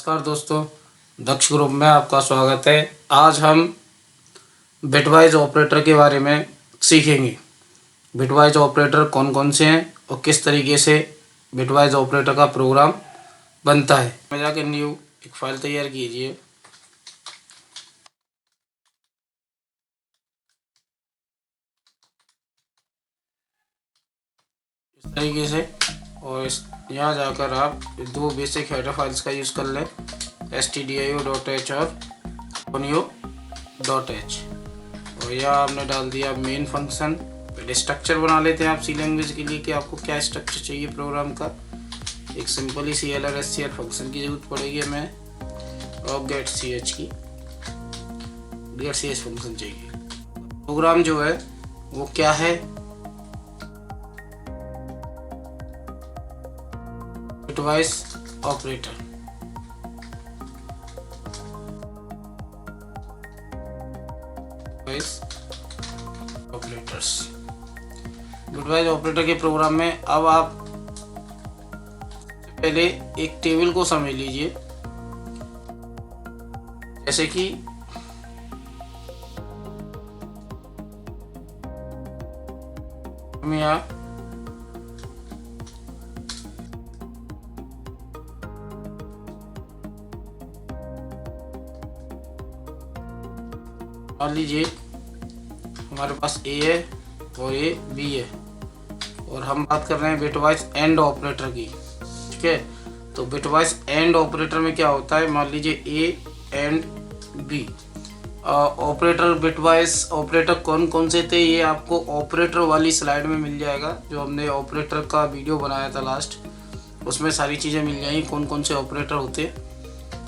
नमस्कार दोस्तों, दक्ष ग्रुप में आपका स्वागत है। आज हम बिटवाइज ऑपरेटर के बारे में सीखेंगे। बिटवाइज ऑपरेटर कौन कौन से हैं और किस तरीके से बिटवाइज ऑपरेटर का प्रोग्राम बनता है। में जाके न्यू एक फाइल तैयार कीजिए। इस तरीके से और यहाँ जाकर आप दो बेसिक हेडर फाइल्स का यूज़ कर लें, stdio.h और conio.h। और यहाँ आपने डाल दिया मेन फंक्शन। पहले स्ट्रक्चर बना लेते हैं आप सी लैंग्वेज के लिए कि आपको क्या स्ट्रक्चर चाहिए प्रोग्राम का। एक सिंपल ही CLR SCR फंक्शन की ज़रूरत पड़ेगी हमें और गेट ch फंक्शन चाहिए। प्रोग्राम जो है वो क्या है, bitwise operator. Operators bitwise operator के प्रोग्राम में अब आप पहले एक टेबल को समझ लीजिए। जैसे कि हम यहाँ मान लीजिए हमारे पास A है और ये B है और हम बात कर रहे हैं बिटवाइज एंड ऑपरेटर की। ठीक है, तो बिटवाइज एंड ऑपरेटर में क्या होता है, मान लीजिए A and B। Operator bitwise operator कौन कौन से थे ये आपको ऑपरेटर वाली स्लाइड में मिल जाएगा। जो हमने ऑपरेटर का वीडियो बनाया था लास्ट, उसमें सारी चीज़ें मिल जाएंगी कौन कौन से ऑपरेटर होते।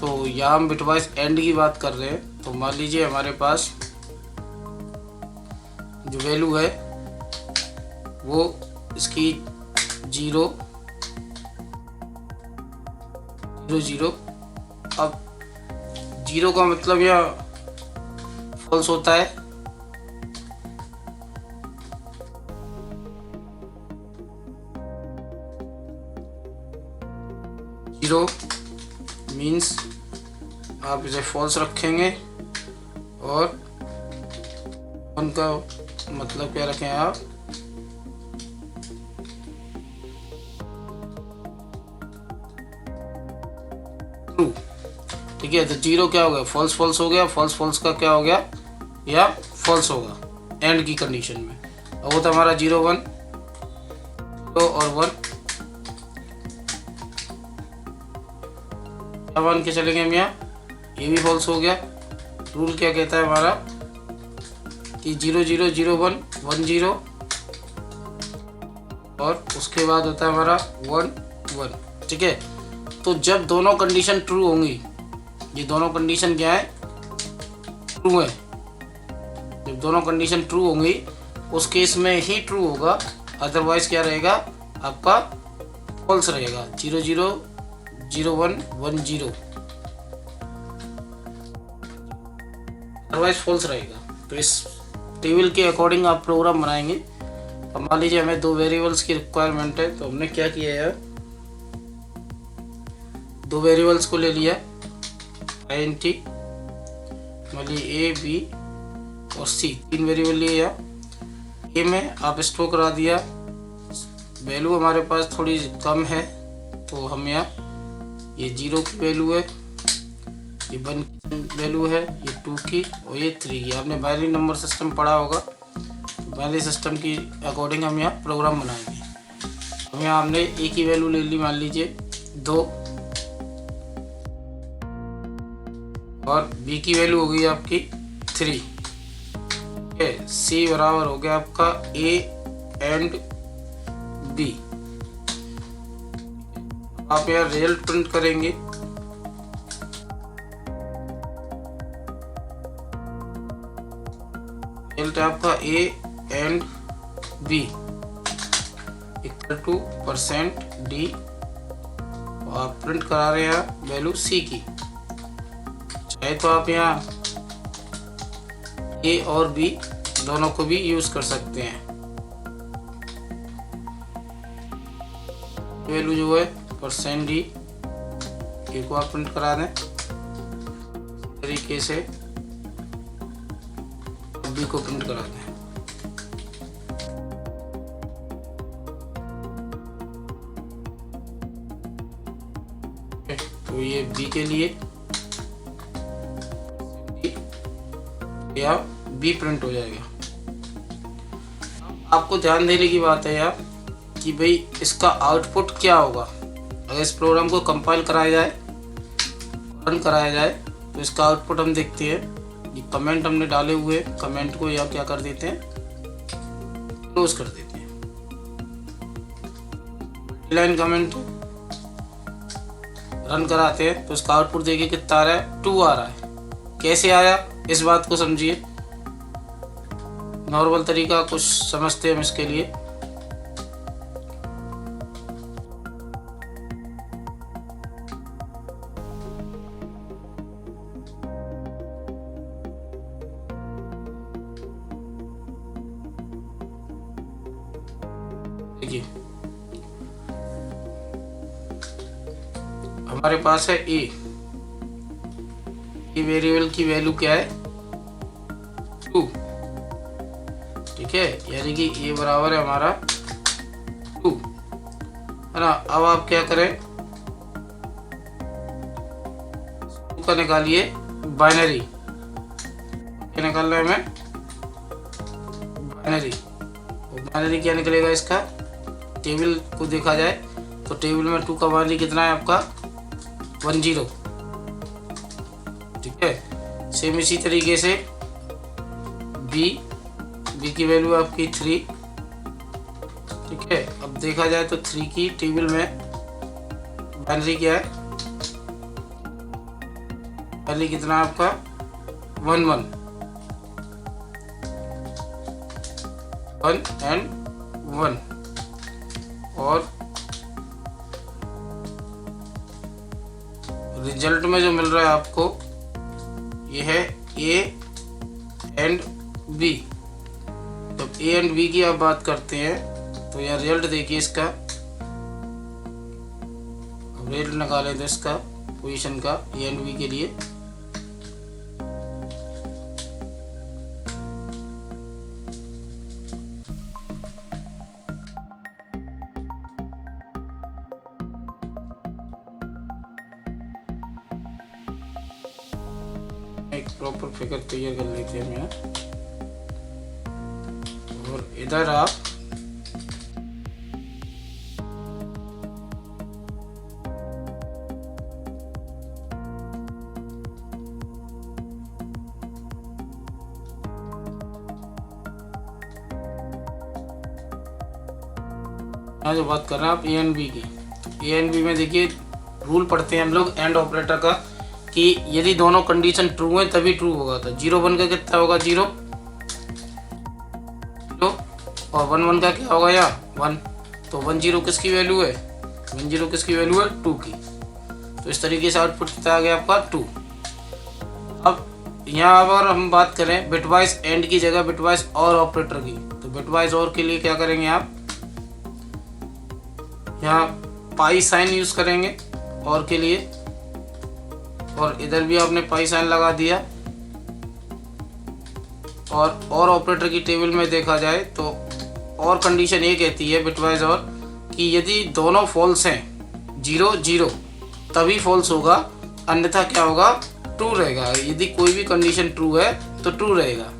तो यहाँ हम बिटवाइज एंड की बात कर रहे हैं। तो मान लीजिए हमारे पास जो वैल्यू है वो इसकी 0 0 0। अब 0 का मतलब यह फॉल्स होता है। जीरो मीन्स आप इसे फॉल्स रखेंगे और उनका मतलब क्या रखें आप, ट्रू। ठीक है, तो 0 क्या हो गया, फॉल्स फॉल्स हो गया। फॉल्स फॉल्स का क्या हो गया, या फॉल्स होगा एंड की कंडीशन में। अब वो तो हमारा 0 1 0 और 1 मान के चलेंगे हम यहाँ। ये भी फॉल्स हो गया। रूल क्या कहता है हमारा कि 0 0 0 1 1 0 और उसके बाद होता है हमारा 1 1। ठीक है, तो जब दोनों कंडीशन ट्रू होंगी, ये दोनों कंडीशन क्या है, ट्रू है। जब दोनों कंडीशन ट्रू होंगी उस केस में ही ट्रू होगा, अदरवाइज क्या रहेगा आपका फॉल्स रहेगा। 0 0 0 1 1 0 अदरवाइज फॉल्स रहेगा। तो इस टेबल के अकॉर्डिंग आप प्रोग्राम बनाएंगे। अब मान लीजिए हमें दो वेरिएबल्स की रिक्वायरमेंट है, तो हमने क्या किया है, दो वेरिएबल्स को ले लिया int, मान लीजिए A B और C, तीन वेरिएबल लिए। A में आप स्टोर करा दिया, वैल्यू हमारे पास थोड़ी कम है तो हम यहाँ ये 0 की वैल्यू है, ये 1 की वैल्यू है, ये 2 की और ये 3 की। आपने बाइनरी नंबर सिस्टम पढ़ा होगा, बाइनरी सिस्टम की अकॉर्डिंग हम यहाँ प्रोग्राम बनाएंगे। हम यहाँ हमने A की वैल्यू ले ली, मान लीजिए 2 और B की वैल्यू हो गई आपकी 3। ठीक है, C बराबर हो गया आपका A एंड B। आप यहाँ रिजल्ट प्रिंट करेंगे। रिजल्ट आपका A and B equal to %D और आप प्रिंट करा रहे हैं वैल्यू C की। चाहे तो आप यहाँ A और B दोनों को भी यूज कर सकते हैं। वैल्यू जो है %D ए को आप प्रिंट करा दें, तरीके से बी को प्रिंट करा दें। तो ये बी के लिए या बी प्रिंट हो जाएगा। आपको ध्यान देने की बात है यार कि भाई इसका आउटपुट क्या होगा। अगर इस प्रोग्राम को कंपाइल कराया जाए, रन कराया जाए, तो इसका आउटपुट हम देखते हैं। ये कमेंट हमने डाले हुए, कमेंट को या क्या कर देते हैं, क्लोज कर देते हैं। लाइन कमेंट रन कराते हैं तो इसका आउटपुट देखिए कितना आ रहा है, 2 आ रहा है। कैसे आया इस बात को समझिए। नॉर्मल तरीका कुछ समझते हैं हम इसके लिए। देखिए हमारे पास है ए वेरिएबल की वैल्यू क्या है, 2। ठीक है, यानी कि ए बराबर है हमारा 2, है ना। अब आप क्या करें, का निकालिए बाइनरी। क्या निकालना है हमें, बाइनरी। बाइनरी क्या निकलेगा इसका, टेबल को देखा जाए तो टेबल में 2 का बाइनरी कितना है आपका, 10। ठीक है, सेम इसी तरीके से बी की वैल्यू आपकी 3। ठीक है, अब देखा जाए तो 3 की टेबल में बाइनरी क्या है, बाइनरी कितना आपका 1 and 1। और रिजल्ट में जो मिल रहा है आपको ये है ए एंड बी। जब ए एंड बी की आप बात करते हैं तो यह रिजल्ट देखिए इसका, रिजल्ट निकाले तो इसका पोजीशन का ए एंड बी के लिए। एक प्रॉपर फिगर तैयार कर लेते हैं मैं। और इधर आप यहाँ जो बात कर रहे हैं आप ए एंड बी की, ए एंड बी में देखिए रूल पढ़ते हैं हम लोग एंड ऑपरेटर का कि यदि दोनों कंडीशन ट्रू है तभी ट्रू होगा। तो 0 1 का कितना होगा, 0 और 1 1 का क्या होगा यहाँ 1। तो 1 0 किसकी वैल्यू है, 1 0 किसकी वैल्यू है 2 की। तो इस तरीके से आउटपुट कितना आ गया आपका 2। अब यहाँ पर हम बात करें बिटवाइज एंड की जगह बिटवाइज और ऑपरेटर की, तो बिटवाइज और के लिए क्या करेंगे आप, यहाँ पाई साइन यूज करेंगे और के लिए, और इधर भी आपने पाई साइन लगा दिया। और ऑपरेटर की टेबल में देखा जाए तो और कंडीशन ये कहती है बिटवाइज और कि यदि दोनों फॉल्स हैं 0 0 तभी फॉल्स होगा, अन्यथा क्या होगा ट्रू रहेगा। यदि कोई भी कंडीशन ट्रू है तो ट्रू रहेगा।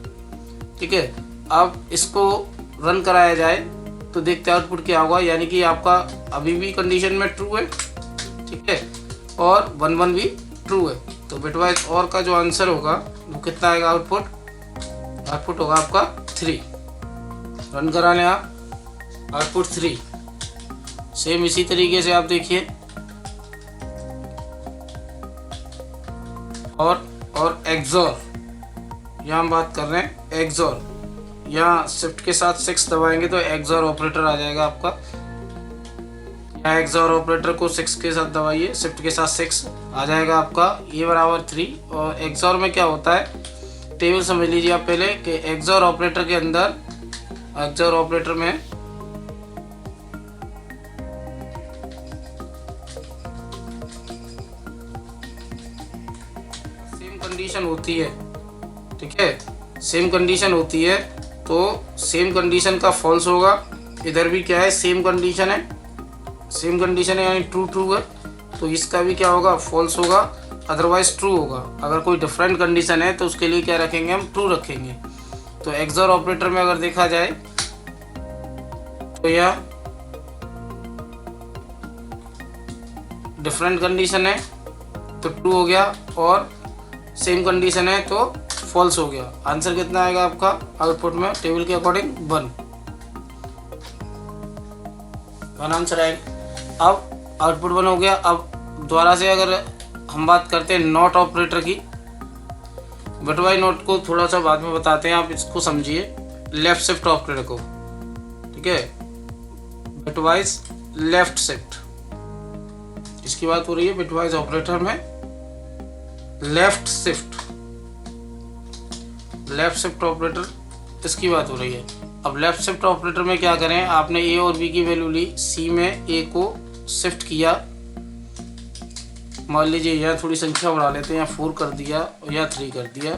ठीक है, अब इसको रन कराया जाए तो देखते हैं आउटपुट क्या होगा, यानी कि आपका अभी भी कंडीशन में ट्रू है। ठीक है, और 1 1 भी ट्रू है। तो बिटवाइज और का जो आंसर होगा वो कितना आएगा, आउटपुट होगा आपका 3। रन करा लें आप, आउटपुट 3। सेम इसी तरीके से आप देखिए और एक्सोर, यहाँ हम बात कर रहे हैं एक्सोर। यहाँ शिफ्ट के साथ 6 दबाएंगे तो एक्सोर ऑपरेटर आ जाएगा आपका। यहाँ एक्सोर ऑपरेटर को 6 के साथ दबाइए, शिफ्ट के साथ 6 आ जाएगा आपका ए बराबर 3। और एक्सोर में क्या होता है, टेबल समझ लीजिए आप पहले कि एक्सोर ऑपरेटर के अंदर, एक्सोर ऑपरेटर में कंडीशन होती है, ठीक है, सेम कंडीशन होती है, तो सेम कंडीशन का फॉल्स होगा। इधर भी क्या है, सेम कंडीशन है, सेम कंडीशन है यानी ट्रू ट्रू है, तो इसका भी क्या होगा, फॉल्स होगा, अदरवाइज ट्रू होगा। अगर कोई डिफरेंट कंडीशन है तो उसके लिए क्या रखेंगे, हम ट्रू रखेंगे। तो एक्सॉर ऑपरेटर में अगर देखा जाए तो यह डिफरेंट कंडीशन है तो ट्रू हो गया, और सेम कंडीशन है तो फॉल्स हो गया। आंसर कितना आएगा आपका आउटपुट में, टेबल के अकॉर्डिंग 1 आंसर आएगा। अब आउटपुट 1 हो गया। अब दोबारा से अगर हम बात करते हैं नॉट ऑपरेटर की, बिटवाइज नॉट को थोड़ा सा बाद में बताते हैं, आप इसको समझिए लेफ्ट शिफ्ट ऑपरेटर को, ठीक है, बिटवाइज लेफ्ट शिफ्ट, इसकी बात हो रही है बिटवाइज ऑपरेटर में लेफ्ट शिफ्ट ऑपरेटर, इसकी बात हो रही है। अब लेफ्ट शिफ्ट ऑपरेटर में क्या करें, आपने ए और बी की वैल्यू ली, सी में ए को शिफ्ट किया, मान लीजिए यहाँ थोड़ी संख्या बढ़ा लेते हैं, यहाँ 4 कर दिया और यहाँ 3 कर दिया।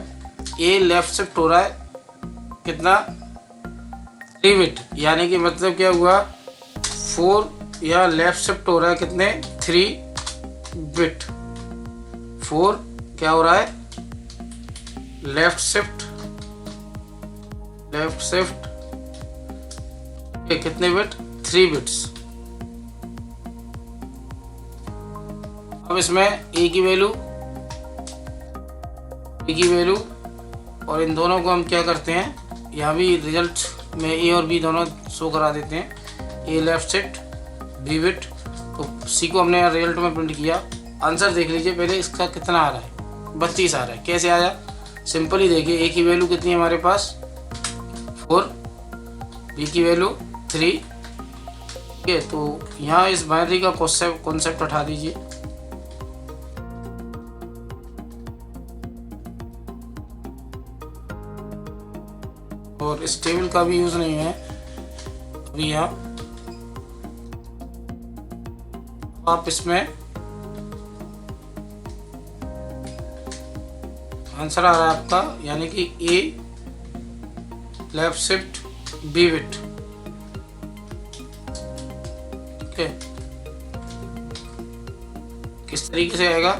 ए लेफ्ट शिफ्ट हो रहा है कितना, 3 बिट, यानी कि मतलब क्या हुआ, 4 यहाँ लेफ्ट शिफ्ट हो रहा है कितने, 3 बिट। 4 क्या हो रहा है, लेफ्ट शिफ्ट कितने बिट, 3 बिट्स। अब इसमें ए की वैल्यू और इन दोनों को हम क्या करते हैं, यहाँ भी रिजल्ट में ए और बी दोनों शो करा देते हैं, ए लेफ्ट शिफ्ट बी बिट, तो सी को हमने यहाँ रिजल्ट में प्रिंट किया। आंसर देख लीजिए पहले, इसका कितना आ रहा है, 32 आ रहा है। कैसे आया, सिंपली देखिए, ए की वैल्यू कितनी है हमारे पास 4, बी की वैल्यू 3, ठीक है, तो यहाँ इस बाइनरी का कॉन्सेप्ट हटा दीजिए, और इस टेबल का भी यूज नहीं है अभी। यहाँ आप इसमें आंसर आ रहा है आपका, यानी कि ए लेफ्ट शिफ्ट बी बिट, ठीक है, किस तरीके से आएगा,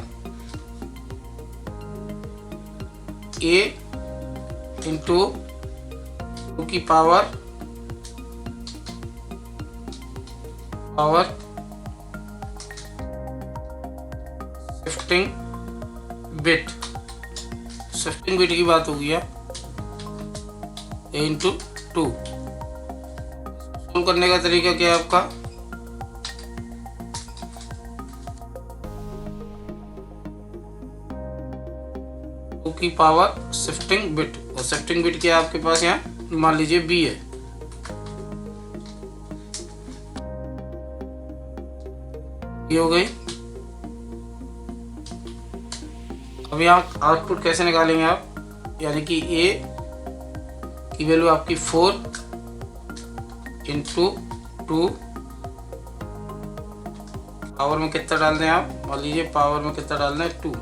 ए इंटू 2 की पावर शिफ्टिंग बिट की बात होगी है, ए इंटू 2। सोल्व करने का तरीका क्या है आपका, टू की पावर शिफ्टिंग बिट, और शिफ्टिंग बिट क्या है आपके पास, यहाँ मान लीजिए बी है, ये हो गई। अब यहाँ आउटपुट कैसे निकालेंगे आप, यानी कि ए की वैल्यू आपकी 4 इंटू 2, पावर में कितना डाल दें आप, मान लीजिए पावर में कितना डाल दें 2,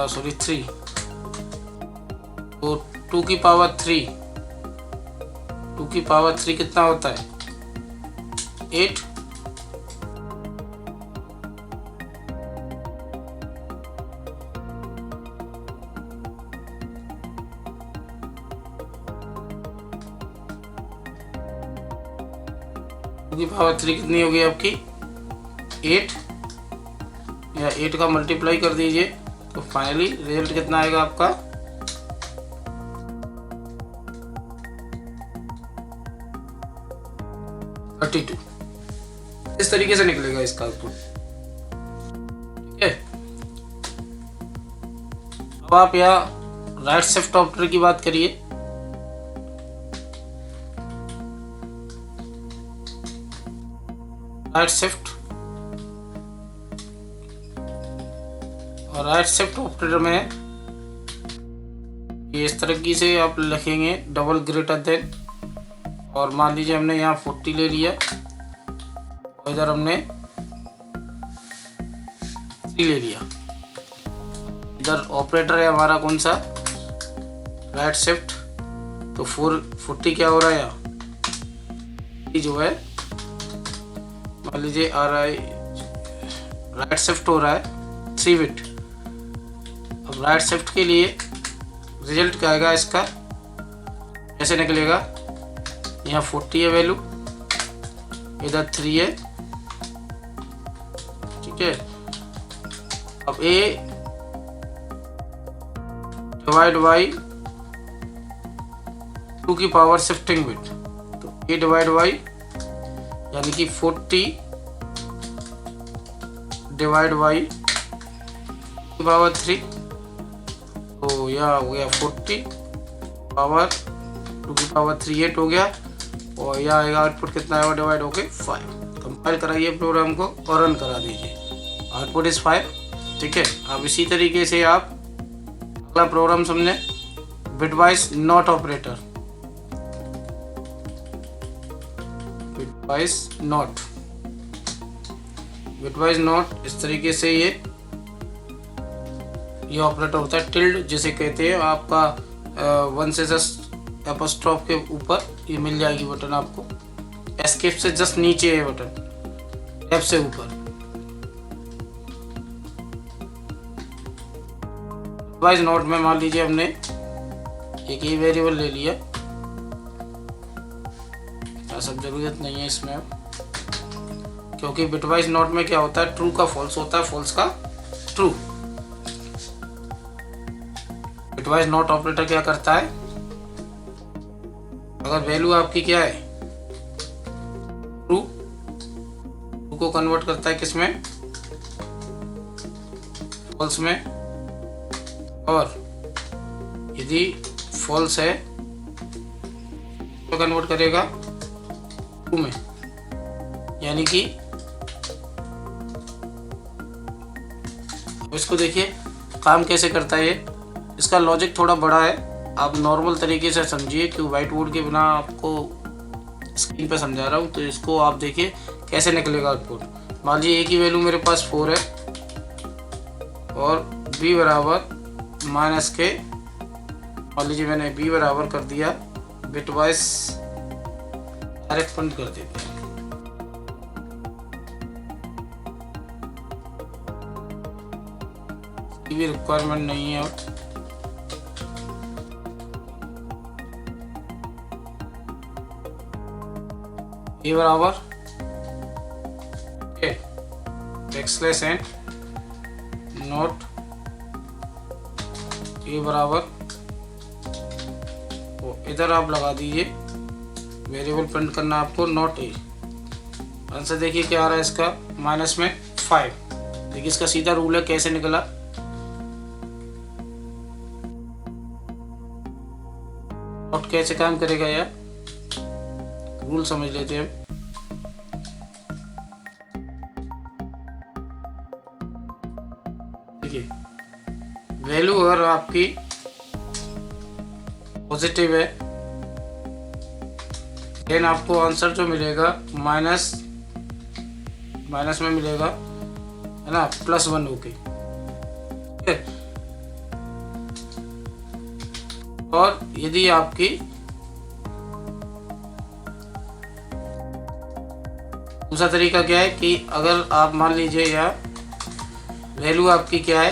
सॉरी 3, तो 2 की पावर 3, 2 की पावर 3 कितना होता है 8, की पावर 3 कितनी होगी आपकी 8, या 8 का मल्टीप्लाई कर दीजिए, तो फाइनली रिजल्ट कितना आएगा आपका 32। इस तरीके से निकलेगा इसका आउटपुट, ठीक है। अब आप यहाँ राइट शिफ्ट ऑपरेटर की बात करिए, राइट शिफ्ट, और राइट शिफ्ट ऑपरेटर में ये इस तरीके से आप लिखेंगे डबल ग्रेटर देन, और मान लीजिए हमने यहाँ 40 ले लिया और इधर हमने 3 ले लिया, इधर ऑपरेटर है हमारा कौन सा, राइट शिफ्ट, तो 440 क्या हो रहा है यहाँ, जो है मान लीजिए आ रहा है, राइट शिफ्ट हो रहा है 3 बिट। अब राइट शिफ्ट के लिए रिजल्ट क्या आएगा इसका, कैसे निकलेगा, यहाँ 40 है वैल्यू, इधर 3 है, ठीक है। अब ए डिवाइड बाई 2 की पावर शिफ्टिंग बिट, तो ए डिवाइड बाई यानी कि 40 डिवाइड बाई पावर 3, तो यह हो गया 40 पावर 2 की पावर 3 8 हो गया, और यह आएगा आउटपुट कितना आएगा, डिवाइड होके 5। कंपाइल कराइए प्रोग्राम को और रन करा दीजिए, आउटपुट इज 5, ठीक है। अब इसी तरीके से आप अगला प्रोग्राम समझे, bitwise not operator, bitwise not इस तरीके से ये ऑपरेटर होता है, टिल्ड जिसे कहते हैं, आपका 1 से जस्ट एपोस्ट्रोफ के ऊपर ये मिल जाएगी बटन आपको, एस्केप से जस्ट नीचे है बटन, टैब से ऊपर। बिटवाइज नॉट में मान लीजिए हमने एक ही वेरिएबल ले लिया, सब जरूरत नहीं है इसमें अब, क्योंकि बिटवाइज नॉट में क्या होता है, ट्रू का फॉल्स होता है, फॉल्स का ट्रू। बिटवाइज नॉट ऑपरेटर क्या करता है, अगर वैल्यू आपकी क्या है ट्रू, ट्रू को कन्वर्ट करता है किसमें, फॉल्स में, और यदि फॉल्स है तो कन्वर्ट करेगा ट्रू में, यानी कि इसको देखिए काम कैसे करता है ये, इसका लॉजिक थोड़ा बड़ा है, आप नॉर्मल तरीके से समझिए, कि व्हाइट बोर्ड के बिना आपको स्क्रीन पे समझा रहा हूँ, तो इसको आप देखिए कैसे निकलेगा आउटपुट। मान लीजिए एक ही वैल्यू मेरे पास 4 है, और b बराबर माइनस के, मान लीजिए मैंने b बराबर कर दिया, बिटवाइज डायरेक्ट प्रिंट कर देते हैं, भी रिक्वायरमेंट नहीं है। ये बराबर बैकस्लैश एन नोट, ये बराबर इधर आप लगा दीजिए, वेरिएबल प्रिंट करना आपको नॉट ए। आंसर देखिए क्या आ रहा है इसका, माइनस में 5। देखिए इसका सीधा रूल है, कैसे निकला, नॉट कैसे काम करेगा यार, रूल समझ लेते हैं। देखिए वैल्यू अगर आपकी पॉजिटिव है, देन आपको आंसर जो मिलेगा माइनस में मिलेगा, है ना, +1 होके, ठीक है। और यदि आपकी दूसरा तरीका क्या है, कि अगर आप मान लीजिए यहाँ वैल्यू आपकी क्या है,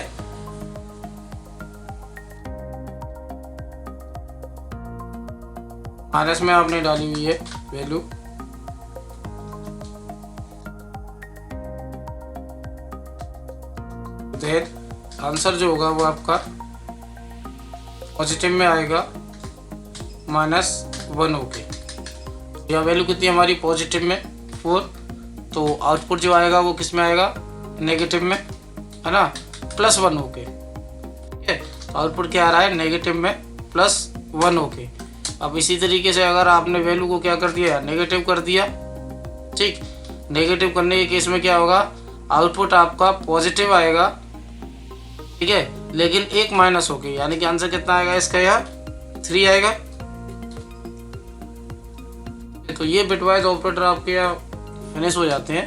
माइनस में आपने डाली हुई है वैल्यू, देन आंसर जो होगा वो आपका पॉजिटिव में आएगा -1 होके। यह वैल्यू कितनी हमारी पॉजिटिव में 4, तो आउटपुट जो आएगा वो किस में आएगा, नेगेटिव में, है ना, +1 होके, ठीक है। आउटपुट क्या आ रहा है, नेगेटिव में +1 होके। अब इसी तरीके से अगर आपने वैल्यू को क्या कर दिया, नेगेटिव कर दिया, ठीक, नेगेटिव करने के केस में क्या होगा, आउटपुट आपका पॉजिटिव आएगा, ठीक है, लेकिन एक माइनस होके, यानी कि आंसर कितना आएगा इसका, यहाँ 3 आएगा। तो ये बिटवाइज ऑपरेटर आपके यहाँ फिनिश हो जाते हैं।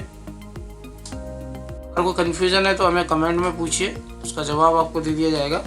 अगर कोई कन्फ्यूजन है तो हमें कमेंट में पूछिए। उसका जवाब आपको दे दिया जाएगा।